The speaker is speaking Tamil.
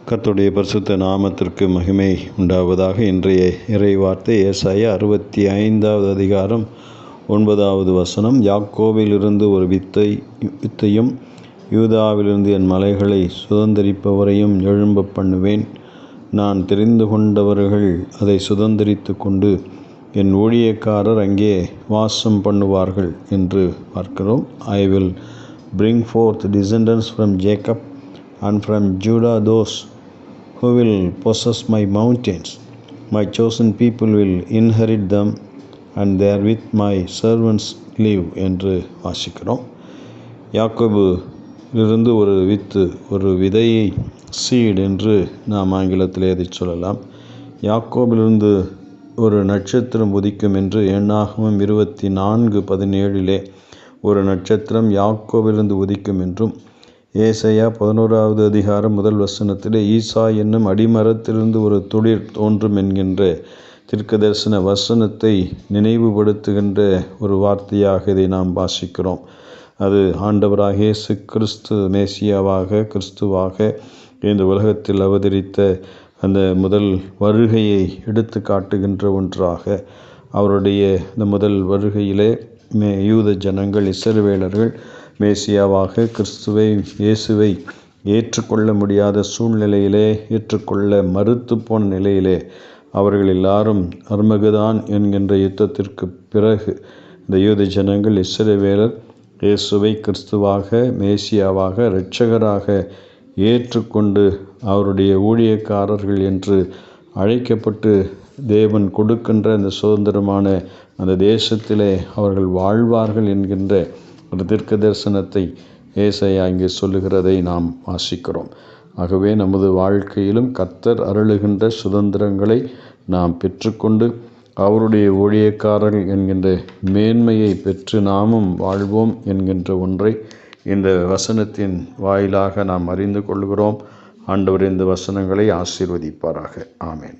கர்த்தருடைய பரிசுத்த நாமத்திற்கு மகிமை உண்டாவதாக. இன்றைய இறைவார்த்தை ஏசாயா 65வது அதிகாரம் 9வது வசனம். யாக்கோபிலிருந்து ஒரு வித்தையும் யூதாவிலிருந்து என் மலைகளை சுதந்தரிப்பவரையும் எழும்ப பண்ணுவேன். நான் தெரிந்து கொண்டவர்கள் அதை சுதந்தரித்து கொண்டு என் ஊழியக்காரர் அங்கே வாசம் பண்ணுவார்கள் என்று பார்க்கிறோம். I will bring forth descendants from Jacob and from Judah those who will possess my mountains. My chosen people will inherit them and therewith my servants live என்று வாசிக்கிறோம். யாக்கோபிலிருந்து ஒரு வித்து, ஒரு விதையை சீட் என்று நாம் ஆங்கிலத்தில் அதை சொல்லலாம். யாக்கோபிலிருந்து ஒரு நட்சத்திரம் உதிக்கும் என்று எண்ணாகமம் 24:17 ஒரு நட்சத்திரம் யாக்கோபிலிருந்து உதிக்கும் என்றும், ஏசாயா 11வது அதிகாரம் 1 வசனத்திலே ஈசா என்னும் அடிமரத்திலிருந்து ஒரு துளிர் தோன்றும் என்கின்ற தீர்க்கதரிசன வசனத்தை நினைவுபடுத்துகின்ற ஒரு வார்த்தையாக இதை நாம் வாசிக்கிறோம். அது ஆண்டவராக இயேசு கிறிஸ்து மேசியாவாக, கிறிஸ்துவாக இந்த உலகத்தில் அவதரித்த அந்த முதல் வருகையை எடுத்து காட்டுகின்ற ஒன்றாக, அவருடைய இந்த முதல் வருகையிலே யூத ஜனங்கள், இஸ்ரவேலர்கள் மேசியாவாக கிறிஸ்துவை, இயேசுவை ஏற்றுக்கொள்ள முடியாத சூழ்நிலையிலே, ஏற்றுக்கொள்ள மறுத்து போன நிலையிலே அவர்கள் எல்லாரும் அர்மகதான் என்கின்ற யுத்தத்திற்கு பிறகு இந்த யூத ஜனங்கள், இஸ்ரவேலர் இயேசுவை கிறிஸ்துவாக, மேசியாவாக, இரட்சகராக ஏற்றுக்கொண்டு அவருடைய ஊழியக்காரர்கள் என்று அழைக்கப்பட்டு தேவன் கொடுக்கின்ற அந்த சுதந்திரமான அந்த தேசத்திலே அவர்கள் வாழ்வார்கள் என்கின்ற ஒரு தீர்க்க தரிசனத்தை ஏசாயா இங்கே சொல்லுகிறதை நாம் வாசிக்கிறோம். ஆகவே நமது வாழ்க்கையிலும் கர்த்தர் அருளுகின்ற சுதந்திரங்களை நாம் பெற்றுக்கொண்டு அவருடைய ஊழியக்காரர்கள் என்கின்ற மேன்மையை பெற்று நாமும் வாழ்வோம் என்கின்ற ஒன்றை இந்த வசனத்தின் வாயிலாக நாம் அறிந்து கொள்கிறோம். ஆண்டவர் இந்த வசனங்களை ஆசீர்வதிப்பாராக. ஆமென்.